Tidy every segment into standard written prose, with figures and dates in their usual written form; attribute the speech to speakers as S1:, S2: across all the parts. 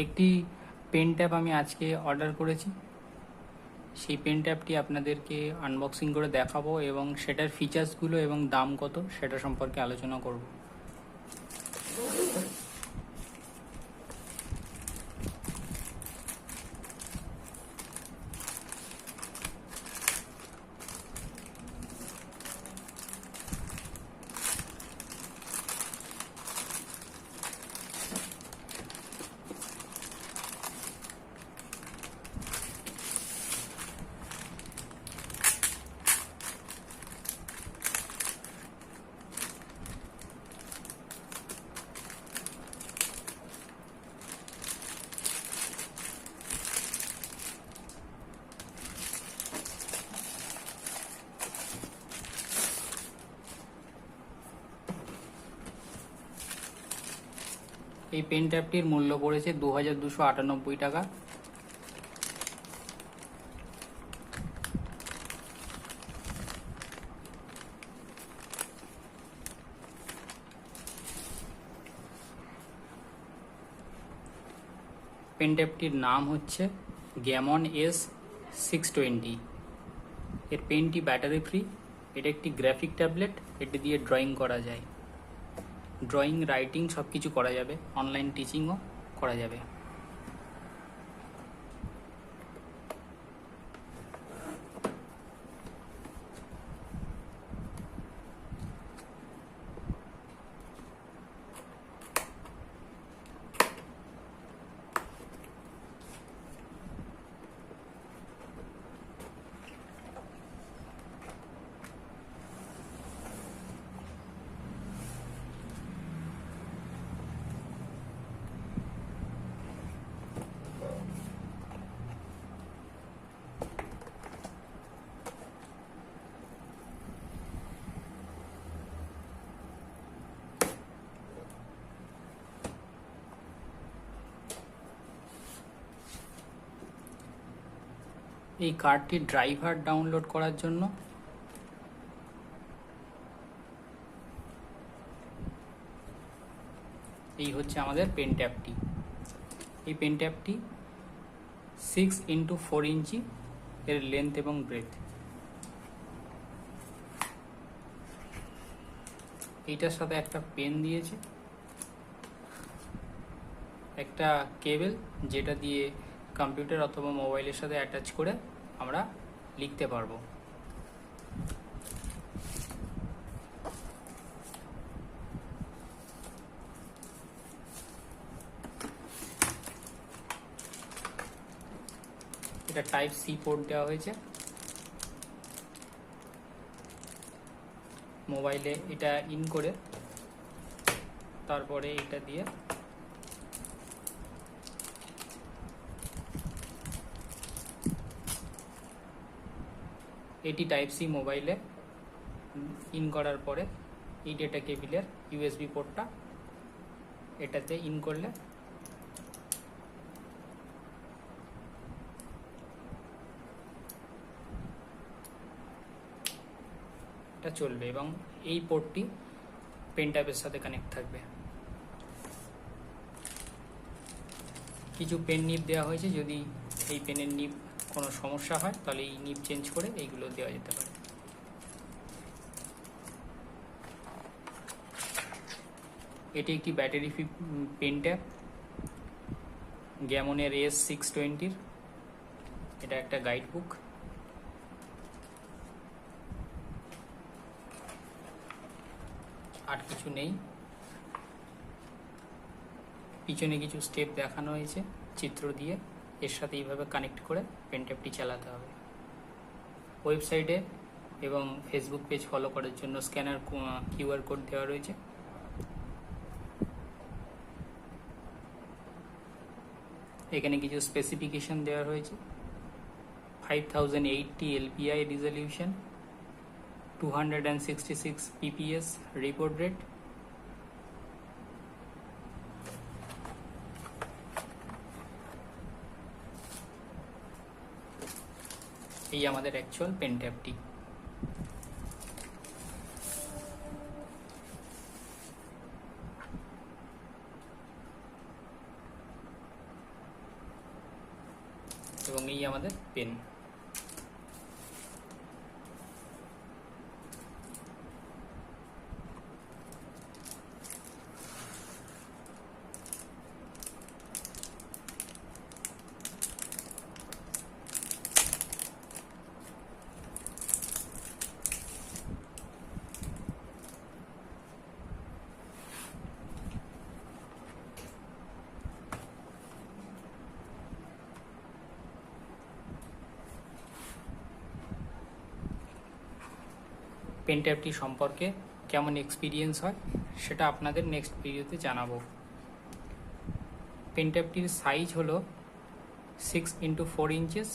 S1: একটি pen tab আমি আজকে অর্ডার করেছি। সেই পেন ট্যাবটি আপনাদেরকে আনবক্সিং করে দেখাবো এবং সেটার ফিচার্সগুলো এবং দাম কত সেটা সম্পর্কে আলোচনা করব। এই পেন ট্যাবটির মূল্য পড়েছে 2298 টাকা। পেন ট্যাবটির নাম হচ্ছে গ্যামন S620। এর পেনটি ব্যাটারি ফ্রি। এটা একটি গ্রাফিক ট্যাবলেট। এটি দিয়ে ড্রয়িং করা যায়, ড্রয়িং, রাইটিং সব কিছু করা যাবে, অনলাইন টিচিংও করা যাবে। এই কার্ডটির ড্রাইভার ডাউনলোড করার জন্য এই হচ্ছে আমাদের পেন ট্যাবটি। এই পেন ট্যাবটি 6x4 ইঞ্চি এর লেন্থ এবং ব্রেথ। এইটার সাথে একটা পেন দিয়েছে, একটা কেবল যেটা দিয়ে কম্পিউটার অথবা মোবাইলের সাথে অ্যাটাচ করে আমরা লিখতে পারবো। এটা টাইপ সি পোর্ট দেওয়া হয়েছে। মোবাইলে এটা ইন করে তারপরে এটা দিয়ে এটি টাইপ সি মোবাইলে ইন করার পরে এই ডেটা কেবিলের ইউএসবি পোর্টটা এটাতে ইন করলে এটা চলবে এবং এই পোর্টটি পেন ট্যাবের সাথে কানেক্ট থাকবে। কিছু পেন নিব দেওয়া হয়েছে, যদি এই পেনের নিব কোনো সমস্যা হয় তাহলে এই নিব চেঞ্জ করে এইগুলো দেওয়া যেতে পারে। এটি একটি ব্যাটারি ফ্রি পেন ট্যাব গ্যামনের S620। এটা একটা গাইড বুক। আর কিছু নেই। পিছনে কিছু স্টেপ দেখানো হয়েছে চিত্র দিয়ে। এর সাথে এইভাবে কানেক্ট করে পেন ট্যাবটি চালাতে হবে। ওয়েবসাইটে এবং ফেসবুক পেজ ফলো করার জন্য স্ক্যানার কিউআর কোড দেওয়া রয়েছে। এখানে কিছু স্পেসিফিকেশন দেওয়া হয়েছে। 5080 LPI resolution, 266 PPS report rate, এই আমাদের অ্যাকচুয়াল পেন ট্যাবটি। এবং এই আমাদের পেন। পেন ট্যাবটি সম্পর্কে কেমন এক্সপিরিয়েন্স হয় সেটা আপনাদের নেক্সট ভিডিওতে জানাবো। পেন ট্যাবটির সাইজ হলো 6x4 ইঞ্চেস।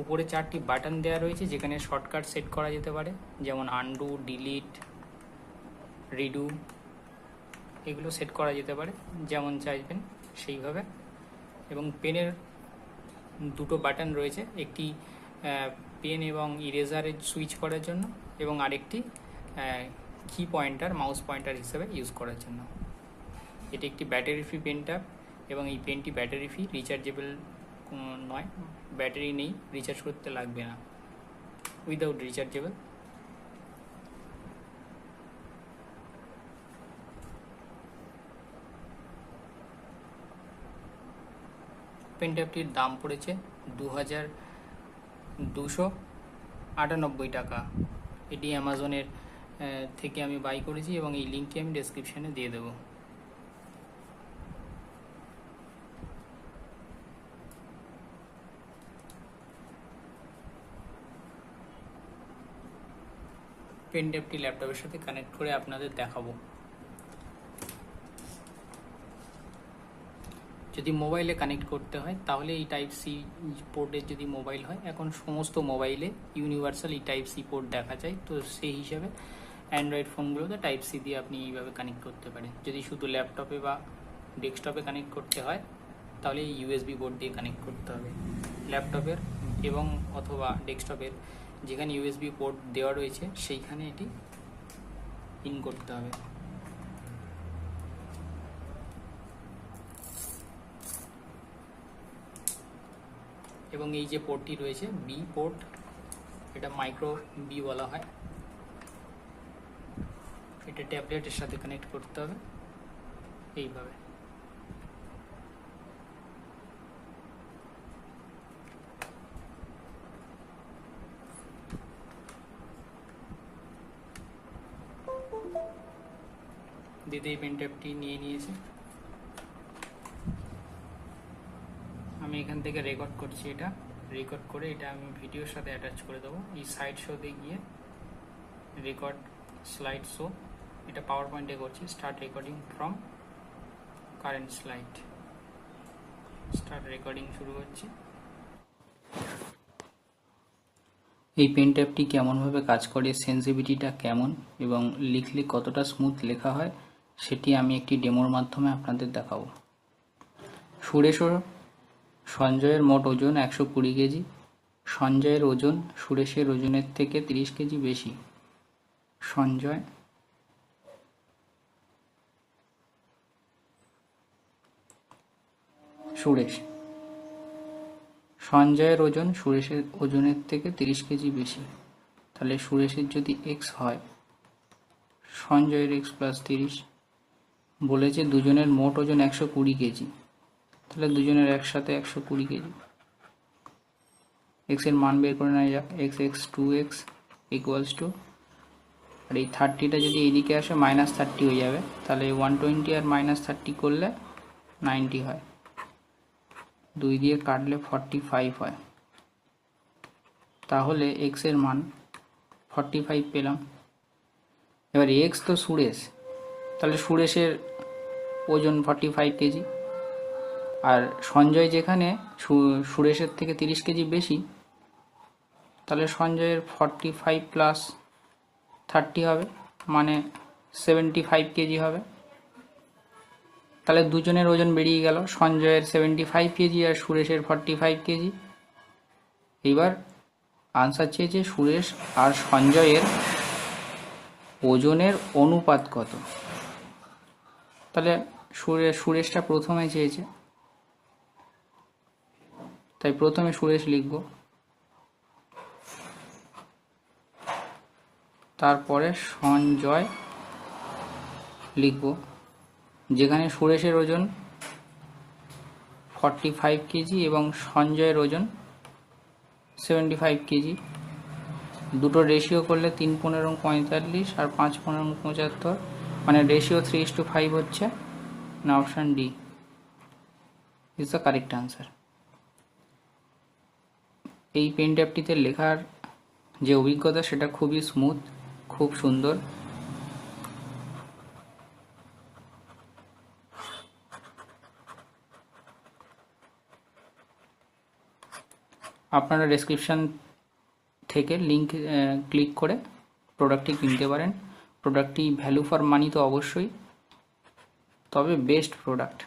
S1: উপরে 4টি বাটন দেওয়া রয়েছে যেখানে শর্টকাট সেট করা যেতে পারে, যেমন আনডু, ডিলিট, রিডু, এগুলো সেট করা যেতে পারে যেমন চাইবেন সেইভাবে। এবং পেনের 2টো বাটন রয়েছে, একটি পেন এবং ইরেজারের সুইচ করার জন্য এবং আরেকটি কি পয়েন্টার, মাউস পয়েন্টার হিসেবে ইউজ করার জন্য। এটি একটি ব্যাটারি ফ্রি পেন ট্যাব এবং এই পেনটি ব্যাটারি ফ্রি, রিচার্জেবল নয়, ব্যাটারি নেই, রিচার্জ করতে লাগবে না, উইদাউট রিচার্জেবল। পেন ট্যাবটির দাম পড়েছে 2298 টাকা। এটি অ্যামাজনের থেকে আমি বাই করেছি এবং এই লিঙ্কটি আমি ডেসক্রিপশানে দিয়ে দেবো। পেন ট্যাবটি ল্যাপটপের সাথে কানেক্ট করে আপনাদের দেখাবো। যদি মোবাইলে কানেক্ট করতে হয় তাহলে এই টাইপ সি পোর্টের যদি মোবাইল হয়, এখন সমস্ত মোবাইলে ইউনিভার্সাল এই টাইপ সি পোর্ট দেখা যায়, তো সেই হিসাবে অ্যান্ড্রয়েড ফোনগুলোতে টাইপ সি দিয়ে আপনি এইভাবে কানেক্ট করতে পারেন। যদি শুধু ল্যাপটপে বা ডেস্কটপে কানেক্ট করতে হয় তাহলে এই ইউএসবি পোর্ট দিয়ে কানেক্ট করতে হবে। ল্যাপটপের এবং অথবা ডেস্কটপের যেখানে ইউএসবি পোর্ট দেওয়া রয়েছে সেইখানে এটি ইন করতে হবে। এবং এই যে পোর্টটি রয়েছে বি পোর্ট, এটা মাইক্রো বি বলা হয়, এটা ট্যাবলেটের সাথে কানেক্ট করতে হবে এইভাবে। দিদি এই পেন ট্যাবটি নিয়ে নিয়েছে, আমি এখান থেকে রেকর্ড করছি, এটা রেকর্ড করে এটা আমি ভিডিওর সাথে অ্যাটাচ করে দেবো। এই সাইড শোতে গিয়ে রেকর্ড স্লাইড শো, এটা পাওয়ার পয়েন্টে করছি। Start recording from current slide, start recording শুরু হচ্ছে। এই পেন ট্যাবটি কেমনভাবে কাজ করে, সেন্সিটিভিটিটা কেমন এবং লিখলে কতটা স্মুথ লেখা হয় সেটি আমি একটি ডেমোর মাধ্যমে আপনাদের দেখাবো। সুরেশ ও সঞ্জয়ের মোট ওজন 120 কেজি। সঞ্জয়ের ওজন সুরেশের ওজনের থেকে 30 কেজি বেশি। সঞ্জয়ের ওজন সুরেশের ওজনের থেকে 30 কেজি বেশি। তাহলে সুরেশের যদি এক্স হয়, সঞ্জয়ের এক্স প্লাস 30, বলেছে দুজনের মোট ওজন 120 কেজি, তাহলে দুজনের একসাথে 120 কেজি। এক্স এর মান বের করে নেওয়া যাক। এক্স 2x ইকুয়ালস টু, আর এই 30টা যদি এইদিকে আসে -30 হয়ে যাবে, তাহলে 120 আর -30 করলে 90 হয়, 2 দিয়ে কাটলে 45 হয়। তাহলে এক্স এর মান 45 পেলাম। এবার এক্স তো সুরেশ, তাহলে সুরেশের ওজন 45 কেজি, আর সঞ্জয় যেখানে সুরেশের থেকে 30 কেজি বেশি, তাহলে সঞ্জয়ের 45 প্লাস 30 হবে, মানে 75 কেজি হবে। তাহলে দুজনের ওজন বেরিয়ে গেল, সঞ্জয়ের 75 কেজি আর সুরেশের 45 কেজি। এইবার আনসার চেয়েছে সুরেশ আর সঞ্জয়ের ওজনের অনুপাত কত। তাহলে সুরেশটা প্রথমে চেয়েছে, তাই প্রথমে সুরেশ লিখব, তারপরে সঞ্জয় লিখব। যেখানে সুরেশের ওজন 45 কেজি এবং সঞ্জয়ের ওজন 75 কেজি। দুটো রেশিও করলে 3 15 45 আর 5 15 75, মানে রেশিও 3:5 হচ্ছে না। Option D is the correct answer. এই পেন ট্যাবটিতে লেখার যে অভিজ্ঞতা সেটা খুবই স্মুথ, খুব সুন্দর। আপনারা ডেসক্রিপশান থেকে লিঙ্ক ক্লিক করে প্রোডাক্টটি কিনতে পারেন। প্রোডাক্টটি ভ্যালু ফর মানি তো অবশ্যই, তবে বেস্ট প্রোডাক্ট।